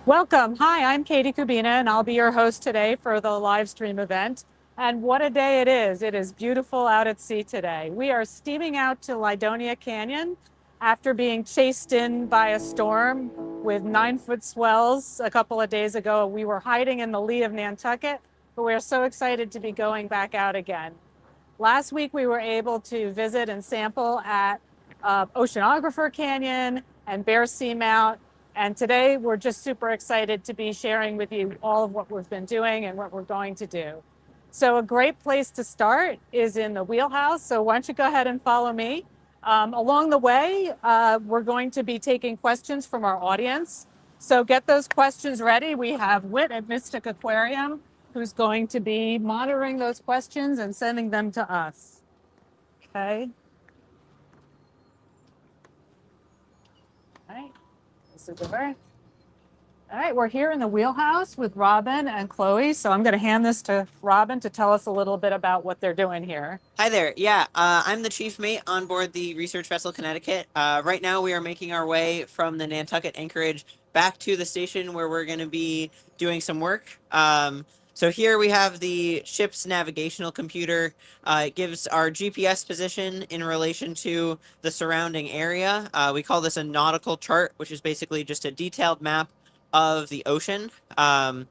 Welcome. Hi, I'm Katie Kubina, and I'll be your host today for the live stream event. And what a day it is. It is beautiful out at sea today. We are steaming out to Lydonia Canyon after being chased in by a storm with 9-foot swells a couple of days ago. We were hiding in the lee of Nantucket, but we're so excited to be going back out again. Last week, we were able to visit and sample at Oceanographer Canyon and Bear Seamount. And today, we're just super excited to be sharing with you all of what we've been doing and what we're going to do. So a great place to start is in the wheelhouse. So why don't you go ahead and follow me. Along the way, we're going to be taking questions from our audience. So get those questions ready. We have Whit at Mystic Aquarium, who's going to be monitoring those questions and sending them to us. Okay. All right. This is over. All right, we're here in the wheelhouse with Robin and Chloe. So I'm going to hand this to Robin to tell us a little bit about what they're doing here. Hi there. Yeah, I'm the chief mate on board the Research Vessel Connecticut. Right now, we are making our way from the Nantucket anchorage back to the station where we're going to be doing some work. So here we have the ship's navigational computer. It gives our GPS position in relation to the surrounding area. We call this a nautical chart, which is basically just a detailed map of the ocean. So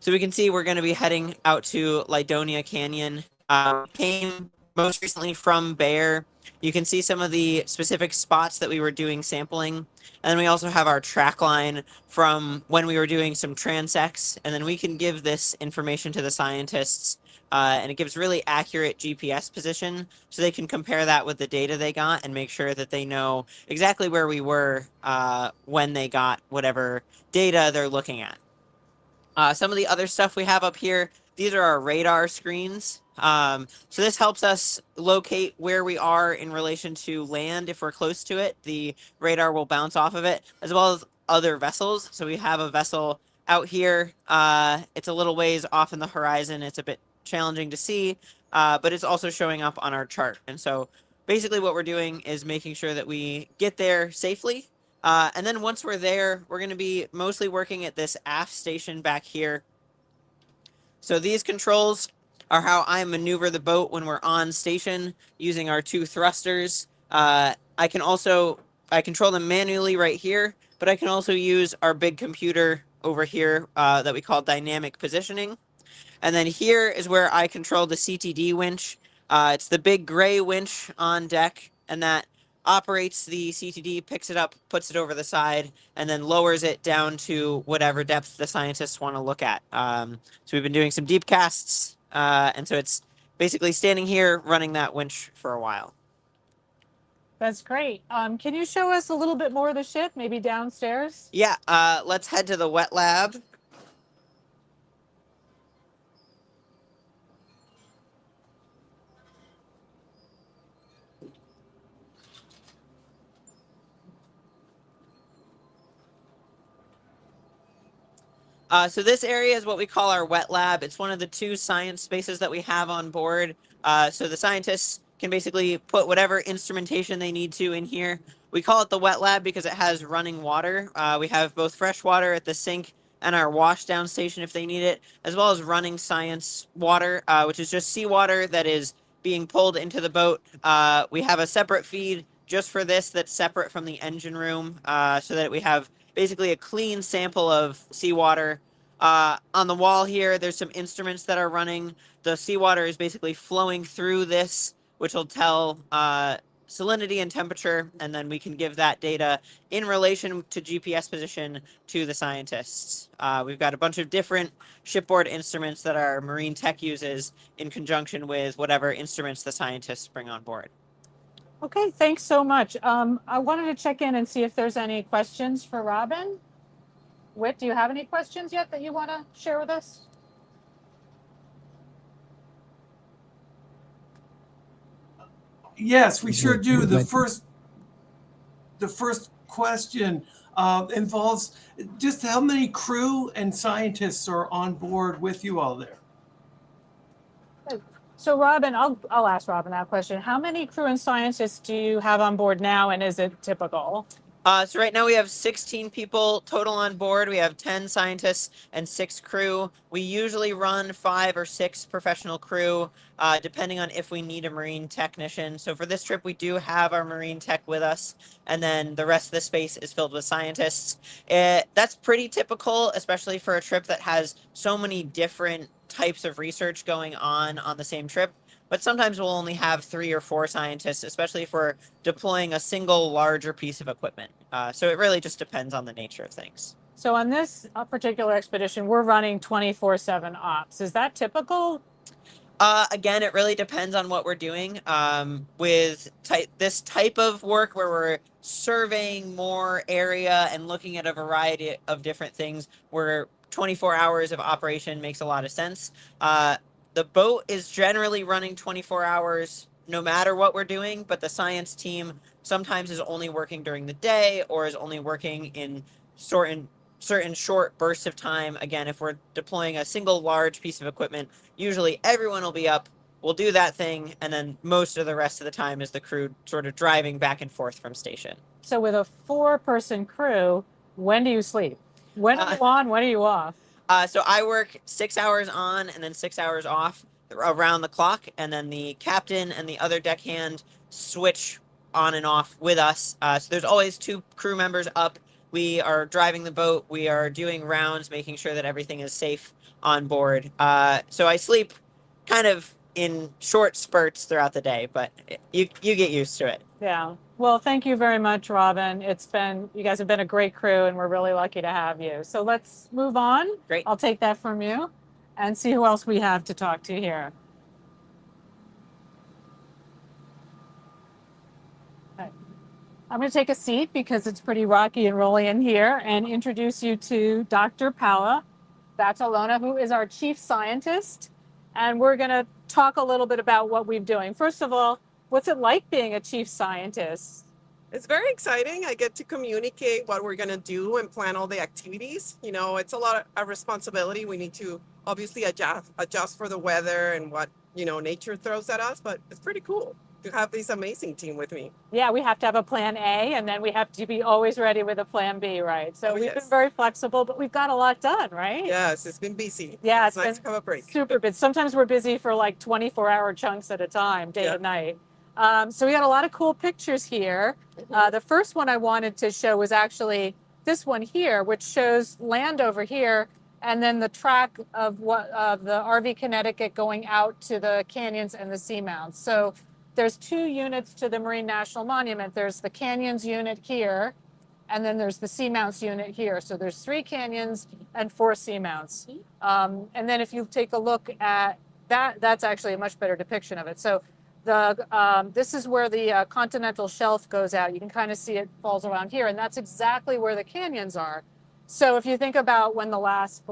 we can see we're going to be heading out to Lydonia Canyon. Came most recently from Bear. You can see some of the specific spots that we were doing sampling. And then we also have our track line from when we were doing some transects. And then we can give this information to the scientists. And it gives really accurate GPS position so they can compare that with the data they got and make sure that they know exactly where we were when they got whatever data they're looking at. Some of the other stuff we have up here, these are our radar screens. So this helps us locate where we are in relation to land. If we're close to it, the radar will bounce off of it, as well as other vessels. So we have a vessel out here. It's a little ways off in the horizon. It's a bit challenging to see, but it's also showing up on our chart. And so basically what we're doing is making sure that we get there safely. And then once we're there, we're going to be mostly working at this aft station back here. So these controls are how I maneuver the boat when we're on station using our 2 thrusters. I control them manually right here, but I can also use our big computer over here that we call dynamic positioning. And then here is where I control the CTD winch. It's the big gray winch on deck, and that operates the CTD, picks it up, puts it over the side, and then lowers it down to whatever depth the scientists want to look at. So we've been doing some deep casts, and so it's basically standing here running that winch for a while. That's great. Can you show us a little bit more of the ship, maybe downstairs? Yeah, let's head to the wet lab. So this area is what we call our wet lab. It's one of the 2 science spaces that we have on board. So the scientists can basically put whatever instrumentation they need to in here. We call it the wet lab because it has running water. We have both fresh water at the sink and our washdown station if they need it, as well as running science water, which is just seawater that is being pulled into the boat. We have a separate feed just for this that's separate from the engine room, so that we have basically a clean sample of seawater. On the wall here, there's some instruments that are running. The seawater is basically flowing through this, which will tell salinity and temperature, and then we can give that data in relation to GPS position to the scientists. We've got a bunch of different shipboard instruments that our marine tech uses in conjunction with whatever instruments the scientists bring on board. Okay, thanks so much. I wanted to check in and see if there's any questions for Robin. Whit, do you have any questions yet that you want to share with us? Yes, we sure do. The first question involves just how many crew and scientists are on board with you all there? So Robin, I'll ask Robin that question. How many crew and scientists do you have on board now, and is it typical? So right now we have 16 people total on board. We have 10 scientists and 6 crew. We usually run 5 or 6 professional crew, depending on if we need a marine technician. So for this trip, we do have our marine tech with us, and then the rest of the space is filled with scientists. That's pretty typical, especially for a trip that has so many different types of research going on the same trip. But sometimes we'll only have 3 or 4 scientists, especially if we're deploying a single larger piece of equipment. So it really just depends on the nature of things. So on this particular expedition, we're running 24/7 ops. Is that typical? Again, it really depends on what we're doing. With this type of work where we're surveying more area and looking at a variety of different things, where 24 hours of operation makes a lot of sense. The boat is generally running 24 hours no matter what we're doing, but the science team sometimes is only working during the day or is only working in certain short bursts of time. Again, if we're deploying a single large piece of equipment, usually everyone will be up, we'll do that thing, and then most of the rest of the time is the crew sort of driving back and forth from station. So with a 4-person crew, when do you sleep? When are you on? When are you off? So I work 6 hours on and then 6 hours off around the clock, and then the captain and the other deckhand switch on and off with us. So there's always 2 crew members up. We are driving the boat. We are doing rounds, making sure that everything is safe on board. So I sleep kind of in short spurts throughout the day, but you get used to it. Yeah. Well, thank you very much, Robin. You guys have been a great crew, and we're really lucky to have you. So let's move on. Great. I'll take that from you and see who else we have to talk to here. Okay. I'm going to take a seat because it's pretty rocky and rolly in here and introduce you to Dr. Paula Batalona, who is our chief scientist. And we're going to talk a little bit about what we're doing. First of all, what's it like being a chief scientist? It's very exciting. I get to communicate what we're going to do and plan all the activities. You know, it's a lot of responsibility. We need to obviously adjust for the weather and what, nature throws at us, but it's pretty cool to have this amazing team with me. Yeah, we have to have a plan A, and then we have to be always ready with a plan B, right? So we've been very flexible, but we've got a lot done, right? Yes, it's been busy. Yeah, it's nice to have a break. Super busy. Sometimes we're busy for like 24-hour chunks at a time, day and night. So we got a lot of cool pictures here. The first one I wanted to show was actually this one here, which shows land over here, and then the track of the RV Connecticut going out to the canyons and the seamounts. So there's 2 units to the Marine National Monument. There's the canyons unit here, and then there's the seamounts unit here. So there's 3 canyons and 4 seamounts. And then if you take a look at that, that's actually a much better depiction of it. So this is where the continental shelf goes out. You can kind of see it falls around here, and that's exactly where the canyons are. So if you think about when the last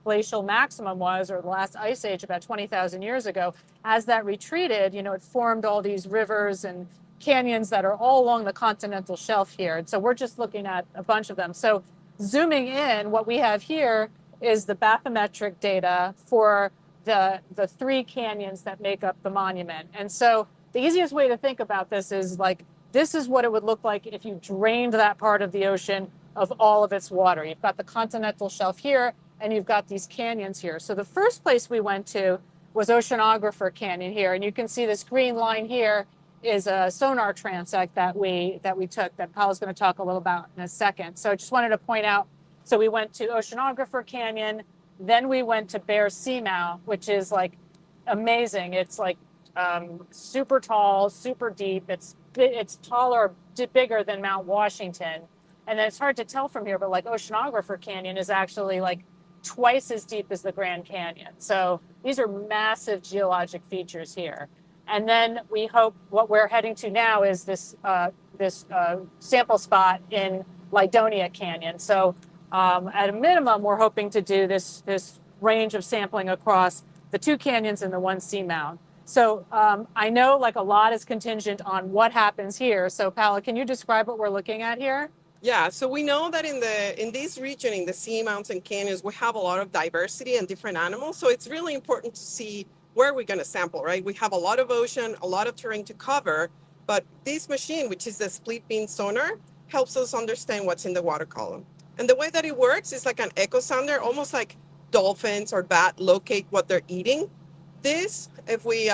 glacial maximum was, or the last ice age about 20,000 years ago, as that retreated, it formed all these rivers and canyons that are all along the continental shelf here. And so we're just looking at a bunch of them. So zooming in, what we have here is the bathymetric data for the 3 canyons that make up the monument. And so the easiest way to think about this is this is what it would look like if you drained that part of the ocean of all of its water. You've got the continental shelf here, and you've got these canyons here. So the first place we went to was Oceanographer Canyon here, and you can see this green line here is a sonar transect that we took that Paula's going to talk a little about in a second. So I just wanted to point out, so we went to Oceanographer Canyon, then we went to Bear Seamount, which is amazing. It's super tall, super deep. It's taller, bigger than Mount Washington. And then it's hard to tell from here, but Oceanographer Canyon is actually twice as deep as the Grand Canyon. So these are massive geologic features here. And then we hope what we're heading to now is this sample spot in Lidonia Canyon. So at a minimum, we're hoping to do this range of sampling across the 2 canyons and the 1 seamount. So I know a lot is contingent on what happens here. So Paula, can you describe what we're looking at here? Yeah, so we know that in this region, in the seamounts and canyons, we have a lot of diversity and different animals. So it's really important to see where we're going to sample, right? We have a lot of ocean, a lot of terrain to cover, but this machine, which is the split beam sonar, helps us understand what's in the water column. And the way that it works is like an echo sounder, almost like dolphins or bat locate what they're eating. This, if we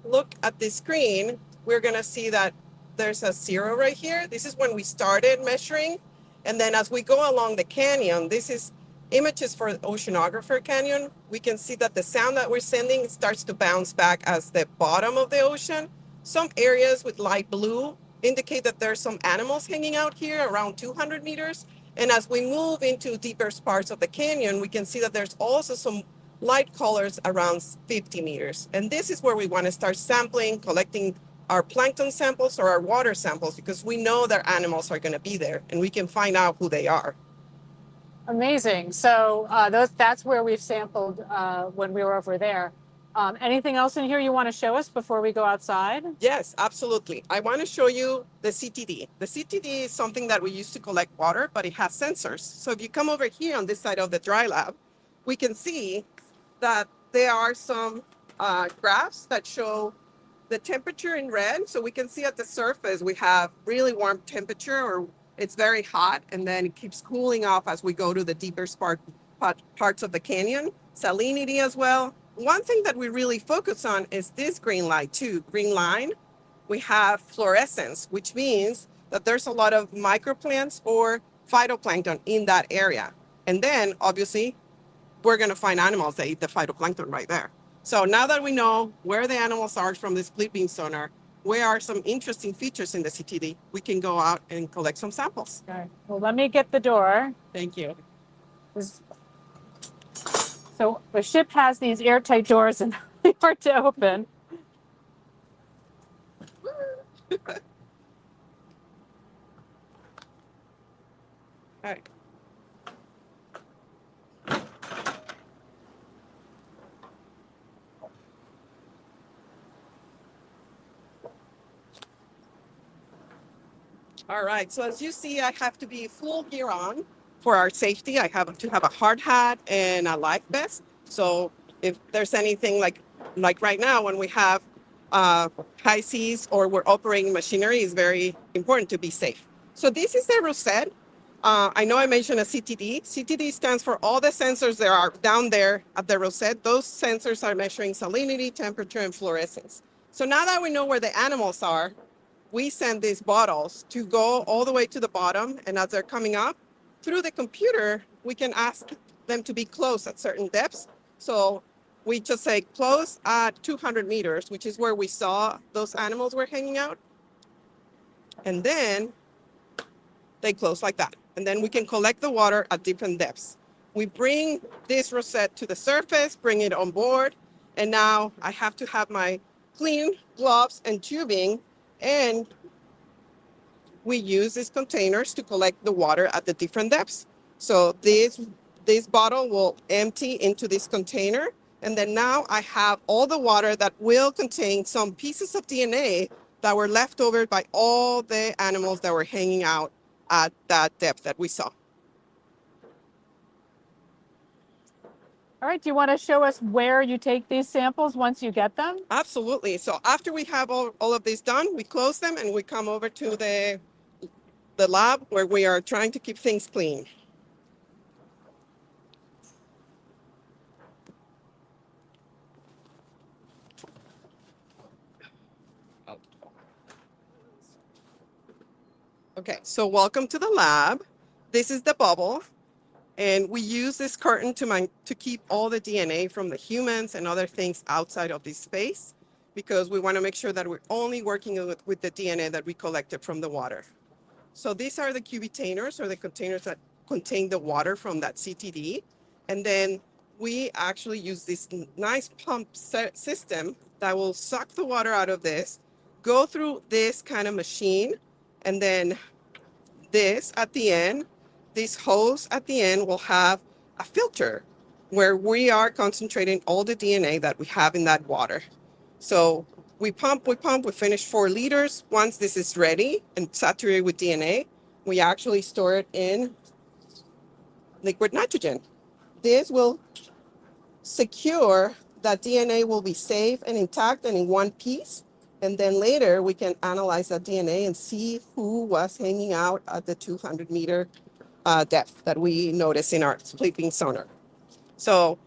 look at the screen, we're going to see that there's a 0 right here. This is when we started measuring. And then as we go along the canyon, this is images for Oceanographer Canyon. We can see that the sound that we're sending starts to bounce back as the bottom of the ocean. Some areas with light blue indicate that there's some animals hanging out here around 200 meters. And as we move into deeper parts of the canyon, we can see that there's also some light colors around 50 meters. And this is where we want to start sampling, collecting our plankton samples or our water samples, because we know that animals are going to be there and we can find out who they are. Amazing. So that's where we've sampled when we were over there. Anything else in here you want to show us before we go outside? Yes, absolutely. I want to show you the CTD. The CTD is something that we use to collect water, but it has sensors. So if you come over here on this side of the dry lab, we can see that there are some graphs that show the temperature in red. So we can see at the surface, we have really warm temperature, or it's very hot, and then it keeps cooling off as we go to the deeper parts of the canyon. Salinity as well. One thing that we really focus on is this green light too. Green line, we have fluorescence, which means that there's a lot of microplants or phytoplankton in that area. And then obviously we're going to find animals that eat the phytoplankton right there. So now that we know where the animals are from this split beam sonar, where are some interesting features in the CTD, we can go out and collect some samples. Okay. Well, let me get the door. Thank you. So the ship has these airtight doors and they're hard to open. All right. All right, so as you see, I have to be full gear on for our safety. I have to have a hard hat and a life vest. So if there's anything like right now when we have high seas or we're operating machinery, it's very important to be safe. So this is the rosette. I know I mentioned a CTD. CTD stands for all the sensors that are down there at the rosette. Those sensors are measuring salinity, temperature, and fluorescence. So now that we know where the animals are, we send these bottles to go all the way to the bottom, and as they're coming up, through the computer, we can ask them to be close at certain depths. So we just say close at 200 meters, which is where we saw those animals were hanging out. And then they close like that. And then we can collect the water at different depths. We bring this rosette to the surface, bring it on board, and now I have to have my clean gloves and tubing. And we use these containers to collect the water at the different depths. So this bottle will empty into this container. And then now I have all the water that will contain some pieces of DNA that were left over by all the animals that were hanging out at that depth that we saw. All right, do you want to show us where you take these samples once you get them? Absolutely. So after we have all of this done, we close them and we come over to the lab where we are trying to keep things clean. Okay, so welcome to the lab. This is the bubble. And we use this curtain to keep all the DNA from the humans and other things outside of this space, because we want to make sure that we're only working with the DNA that we collected from the water. So these are the cubitainers, or the containers that contain the water from that CTD. And then we actually use this nice pump system that will suck the water out of this, go through this kind of machine, and then this at the end, this hose at the end will have a filter where we are concentrating all the DNA that we have in that water. So we pump, we finish 4 liters. Once this is ready and saturated with DNA, we actually store it in liquid nitrogen. This will secure that DNA will be safe and intact and in one piece And then later we can analyze that DNA and see who was hanging out at the 200-meter depth that we notice in our sleeping sonar. So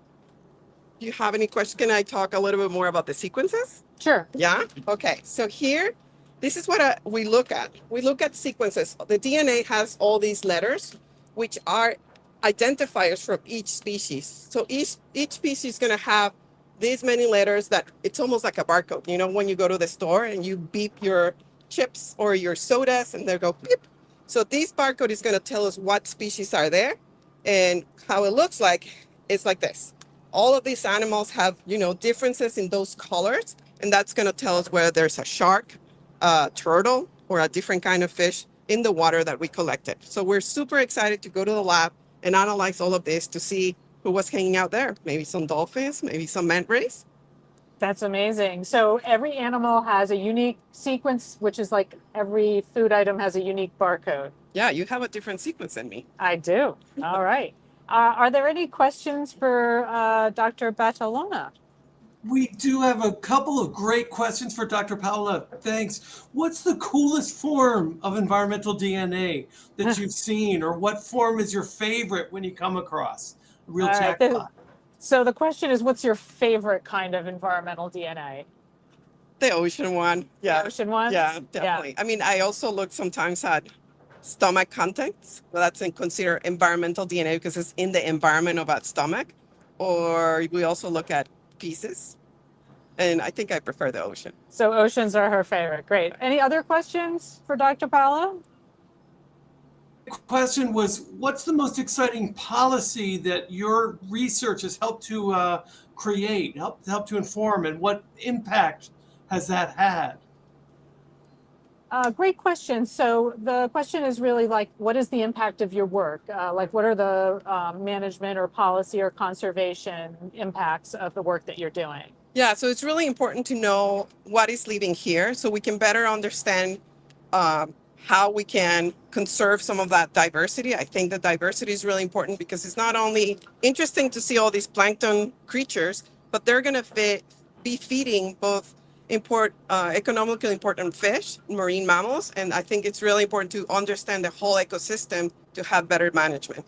do you have any questions? Can I talk a little bit more about the sequences? Sure. Yeah. Okay. So here, this is what we look at. We look at sequences. The DNA has all these letters, which are identifiers from each species. So each species is going to have these many letters that it's almost like a barcode. You know, when you go to the store and you beep your chips or your sodas and they go beep. So this barcode is going to tell us what species are there, and how it looks like is like this. All of these animals have, you know, differences in those colors, and that's going to tell us whether there's a shark, a turtle, or a different kind of fish in the water that we collected. So we're super excited to go to the lab and analyze all of this to see who was hanging out there. Maybe some dolphins, maybe some manta rays. That's amazing. So every animal has a unique sequence, which is like every food item has a unique barcode. Yeah, you have a different sequence than me. I do. All right. Are there any questions for Dr. Batalona? We do have a couple of great questions for Dr. Paola. Thanks. What's the coolest form of environmental DNA that you've seen, or what form is your favorite when you come across? A real All right. jackpot. So the question is, what's your favorite kind of environmental DNA? The ocean one. Yeah. The ocean ones? Yeah, definitely. I mean, I also look sometimes at stomach contents. Well, that's considered environmental DNA because it's in the environment of that stomach. Or we also look at pieces. And I think I prefer the ocean. So oceans are her favorite. Great. Any other questions for Dr. Paola? Question was, what's the most exciting policy that your research has helped to create, help to inform, and what impact has that had? Great question. So the question is really like, what is the impact of your work? Like, what are the management or policy or conservation impacts of the work that you're doing? Yeah, so it's really important to know what is living here so we can better understand how we can conserve some of that diversity. I think that diversity is really important because it's not only interesting to see all these plankton creatures, but they're going to be feeding both economically important fish, marine mammals, and I think it's really important to understand the whole ecosystem to have better management.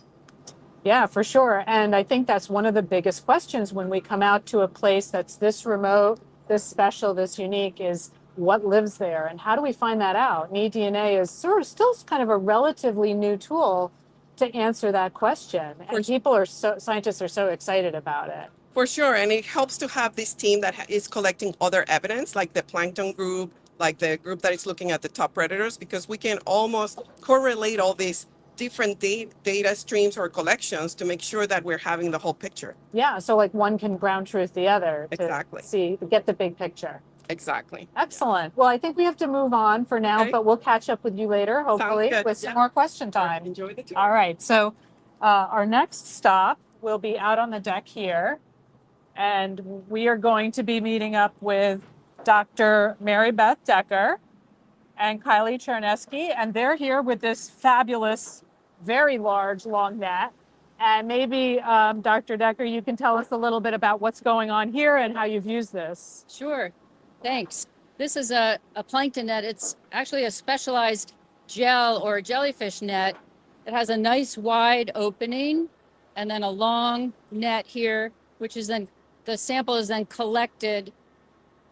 Yeah, for sure. And I think that's one of the biggest questions when we come out to a place that's this remote, this special, this unique, is what lives there and how do we find that out? And eDNA is sort of still kind of a relatively new tool to answer that question. And scientists are so excited about it. For sure. And it helps to have this team that is collecting other evidence, like the plankton group, like the group that is looking at the top predators, because we can almost correlate all these different data streams or collections to make sure that we're having the whole picture. Yeah, so like one can ground truth the other to get the big picture. Exactly. Excellent. Well, I think we have to move on for now, but we'll catch up with you later, hopefully, with some more question time. Enjoy the tour. All right. So our next stop will be out on the deck here, and we are going to be meeting up with Dr. Mary Beth Decker and Kylie Chernesky, and they're here with this fabulous, very large, long net. And maybe, Dr. Decker, you can tell us a little bit about what's going on here and how you've used this. Sure. Thanks. This is a plankton net. It's actually a specialized gel or jellyfish net. It has a nice wide opening and then a long net here, which is then, the sample is then collected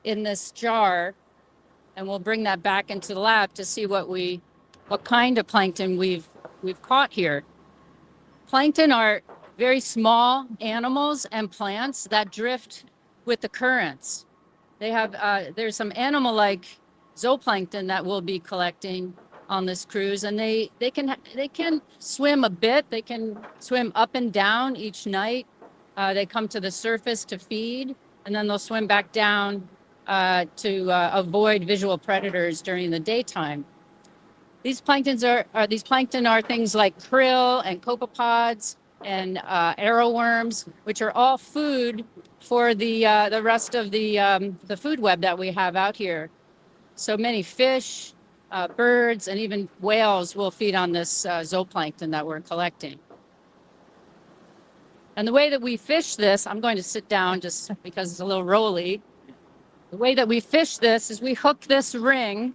in this jar, and we'll bring that back into the lab to see what kind of plankton we've caught here. Plankton are very small animals and plants that drift with the currents. They have there's some animal-like zooplankton that we'll be collecting on this cruise, and they can swim a bit. They can swim up and down each night. They come to the surface to feed, and then they'll swim back down to avoid visual predators during the daytime. These plankton are things like krill and copepods and arrowworms, which are all food for the rest of the food web that we have out here. So many fish, birds, and even whales will feed on this zooplankton that we're collecting. And the way that we fish this, I'm going to sit down just because it's a little rolly. The way that we fish this is we hook this ring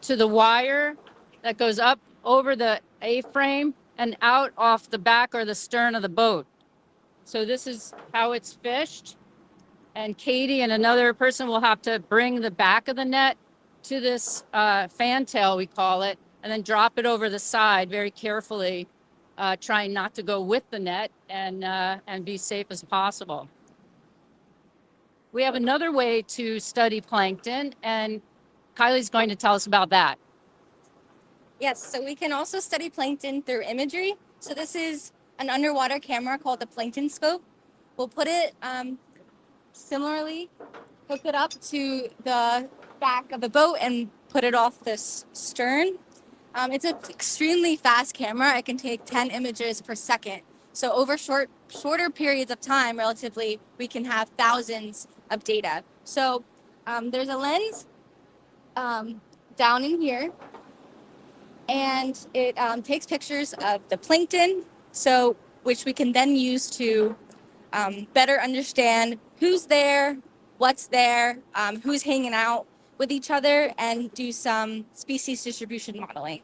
to the wire that goes up over the A-frame and out off the back or the stern of the boat. So this is how it's fished. And Katie and another person will have to bring the back of the net to this fantail, we call it, and then drop it over the side very carefully, trying not to go with the net and be safe as possible. We have another way to study plankton, and Kylie's going to tell us about that. Yes, so we can also study plankton through imagery. So this is an underwater camera called the plankton scope. We'll put it similarly, hook it up to the back of the boat and put it off this stern. It's an extremely fast camera. It can take 10 images per second. So over shorter periods of time, relatively, we can have thousands of data. So there's a lens down in here, and it takes pictures of the plankton, so which we can then use to better understand who's there, what's there, who's hanging out with each other, and do some species distribution modeling.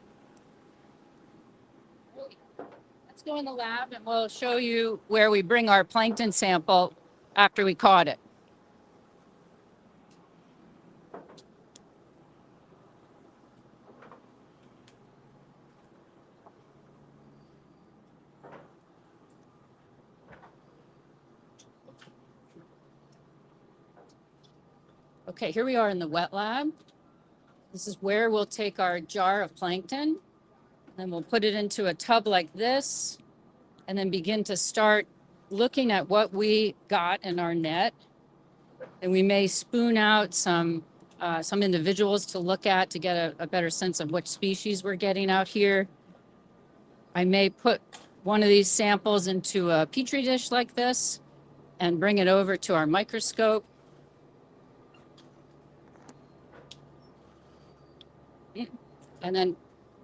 Let's go in the lab and we'll show you where we bring our plankton sample after we caught it. Okay, here we are in the wet lab. This is where we'll take our jar of plankton, and we'll put it into a tub like this, and then begin to start looking at what we got in our net. And we may spoon out some individuals to look at to get a better sense of which species we're getting out here. I may put one of these samples into a petri dish like this and bring it over to our microscope. And then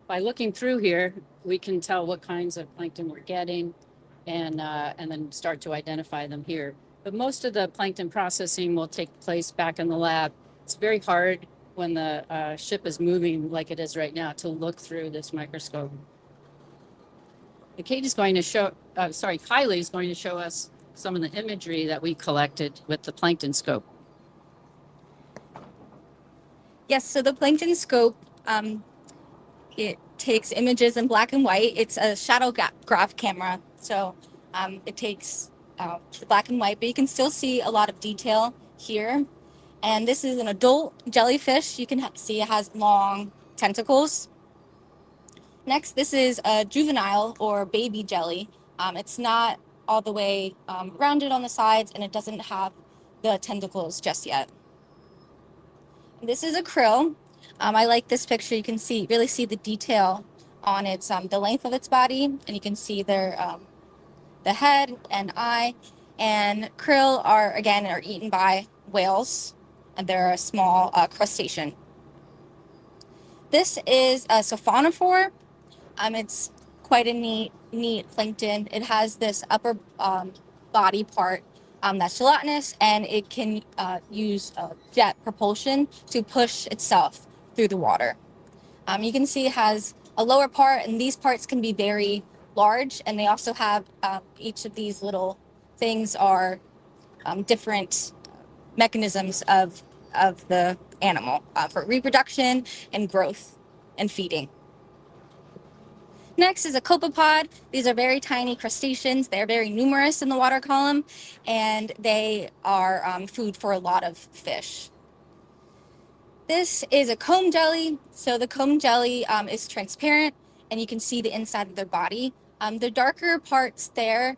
by looking through here, we can tell what kinds of plankton we're getting and then start to identify them here. But most of the plankton processing will take place back in the lab. It's very hard when the ship is moving like it is right now to look through this microscope. And Kylie's going to show us some of the imagery that we collected with the plankton scope. Yes, so the plankton scope, it takes images in black and white. It's a shadow graph camera, so it takes the black and white, but you can still see a lot of detail here. And this is an adult jellyfish. You can see it has long tentacles. Next, this is a juvenile or baby jelly. It's not all the way rounded on the sides, and it doesn't have the tentacles just yet. This is a krill. I like this picture. You can really see the detail on its the length of its body, and you can see their the head and eye. And krill are eaten by whales, and they're a small crustacean. This is a sophonophore. It's quite a neat plankton. It has this upper body part that's gelatinous, and it can use jet propulsion to push itself through the water. You can see it has a lower part, and these parts can be very large, and they also have each of these little things are different mechanisms of the animal for reproduction and growth and feeding. Next is a copepod. These are very tiny crustaceans. They're very numerous in the water column, and they are food for a lot of fish. This is a comb jelly. So the comb jelly is transparent, and you can see the inside of their body. The darker parts there,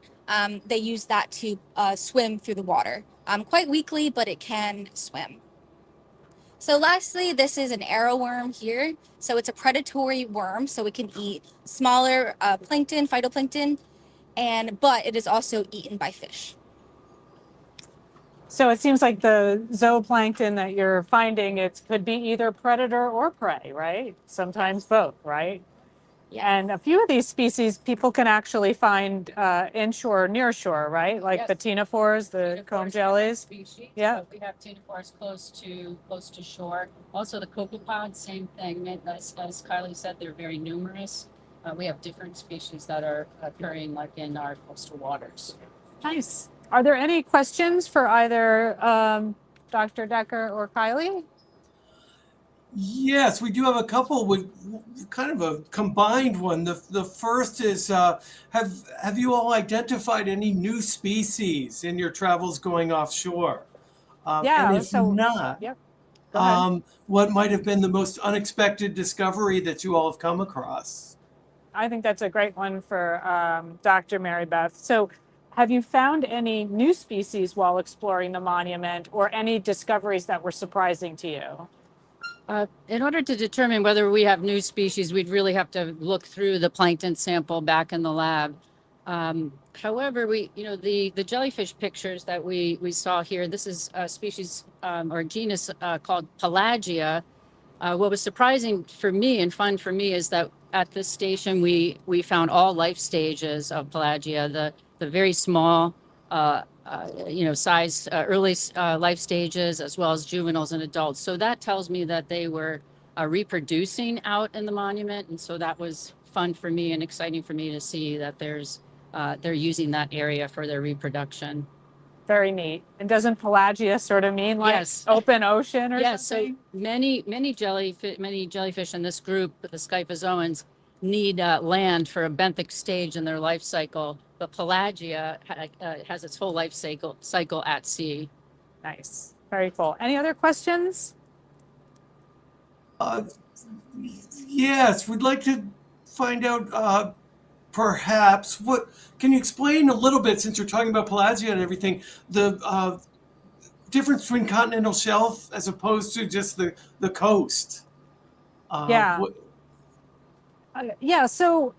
they use that to swim through the water. Quite weakly, but it can swim. So lastly, this is an arrowworm here. So it's a predatory worm, so it can eat smaller plankton, phytoplankton, but it is also eaten by fish. So it seems like the zooplankton that you're finding, it could be either predator or prey, right? Sometimes both, right? Yeah. And a few of these species people can actually find inshore or near shore, right? Like the Yes. ctenophores, the Ctenophores, comb different jellies. species, Yeah. but we have ctenophores close to shore. Also, the copepods, same thing. As Kylie said, they're very numerous. We have different species that are occurring like in our coastal waters. Nice. Are there any questions for either Dr. Decker or Kylie? Yes, we do have a couple with kind of a combined one. The first is have you all identified any new species in your travels going offshore? And Yeah. if So, not, yep. Go ahead. what might have been the most unexpected discovery that you all have come across? I think that's a great one for Dr. Mary Beth. So, have you found any new species while exploring the monument or any discoveries that were surprising to you? In order to determine whether we have new species, we'd really have to look through the plankton sample back in the lab. However, the jellyfish pictures that we saw here, this is a species or genus called Pelagia. What was surprising for me and fun for me is that at this station we found all life stages of Pelagia, the very small size early life stages as well as juveniles and adults. So that tells me that they were reproducing out in the monument, and so that was fun for me and exciting for me to see that they're using that area for their reproduction. Very neat. And doesn't Pelagia sort of mean like Yes. open ocean or Yes, something? so many jellyfish in this group, the scyphozoans, need land for a benthic stage in their life cycle. But Pelagia has its whole life cycle at sea. Nice. Very cool. Any other questions? Uh, yes, we'd like to find out perhaps what can you explain a little bit, since you're talking about Pelagia and everything, the difference between continental shelf as opposed to just the coast. Yeah. What, Yeah. So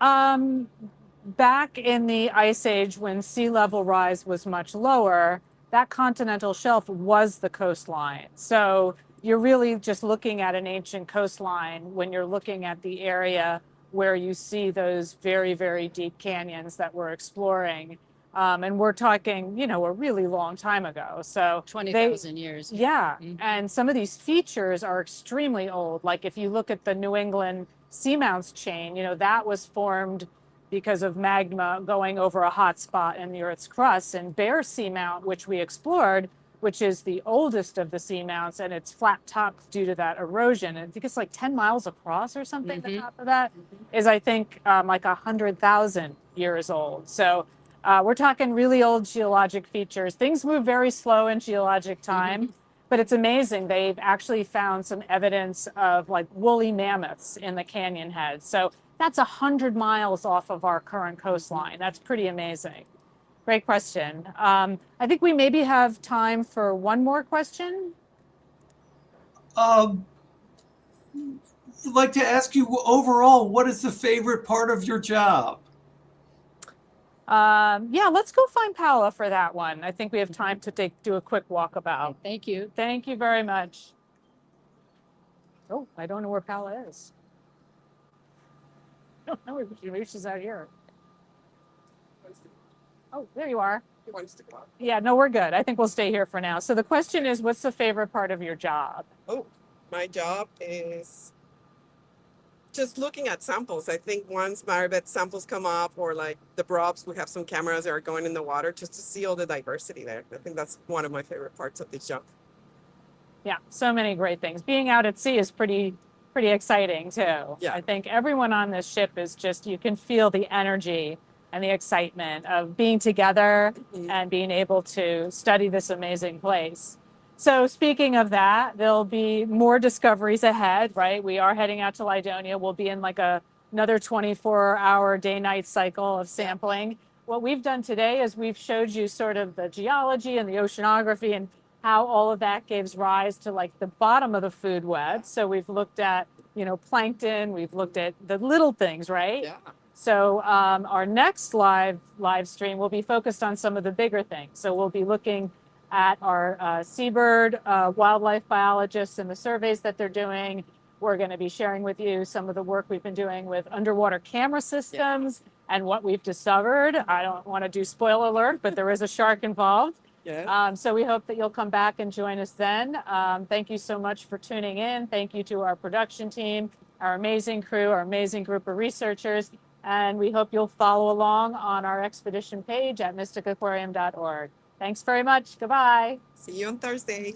back in the Ice Age, when sea level rise was much lower, that continental shelf was the coastline. So you're really just looking at an ancient coastline when you're looking at the area where you see those very, very deep canyons that we're exploring. And we're talking, a really long time ago. So 20,000 years. yeah. Mhm. And some of these features are extremely old. Like if you look at the New England Seamounts chain, that was formed because of magma going over a hot spot in the Earth's crust. And Bear Seamount, which we explored, which is the oldest of the seamounts, and it's flat topped due to that erosion. And I think it's like 10 miles across or something. The top of that is, I think, like 100,000 years old. So we're talking really old geologic features. Things move very slow in geologic time. But it's amazing. They've actually found some evidence of like woolly mammoths in the canyon head. So that's 100 miles off of our current coastline. That's pretty amazing. Great question. I think we maybe have time for one more question. I'd like to ask you overall, what is the favorite part of your job? Yeah, let's go find Paola for that one. I think we have time to do a quick walkabout. Thank you. Thank you very much. Oh, I don't know where Paola is. I don't know, maybe she's out here. Oh, there you are. He wants to go out. Yeah, no, we're good. I think we'll stay here for now. So the question is, what's the favorite part of your job? Oh, my job is just looking at samples. I think once Maribeth samples come up, or like the probes, we have some cameras that are going in the water just to see all the diversity there. I think that's one of my favorite parts of this job. Yeah, so many great things. Being out at sea is pretty exciting too. Yeah. I think everyone on this ship is just, you can feel the energy and the excitement of being together and being able to study this amazing place. So speaking of that, there'll be more discoveries ahead, right? We are heading out to Lidonia. We'll be in like another 24-hour day-night cycle of sampling. What we've done today is we've showed you sort of the geology and the oceanography and how all of that gives rise to like the bottom of the food web. So we've looked at, plankton, we've looked at the little things, right? Yeah. So our next live stream will be focused on some of the bigger things. So we'll be looking at our seabird wildlife biologists and the surveys that they're doing. We're going to be sharing with you some of the work we've been doing with underwater camera systems and what we've discovered. I don't want to do spoiler alert, but there is a shark involved. Yeah. So we hope that you'll come back and join us then. Thank you so much for tuning in. Thank you to our production team, our amazing crew, our amazing group of researchers. And we hope you'll follow along on our expedition page at mysticaquarium.org. Thanks very much. Goodbye. See you on Thursday.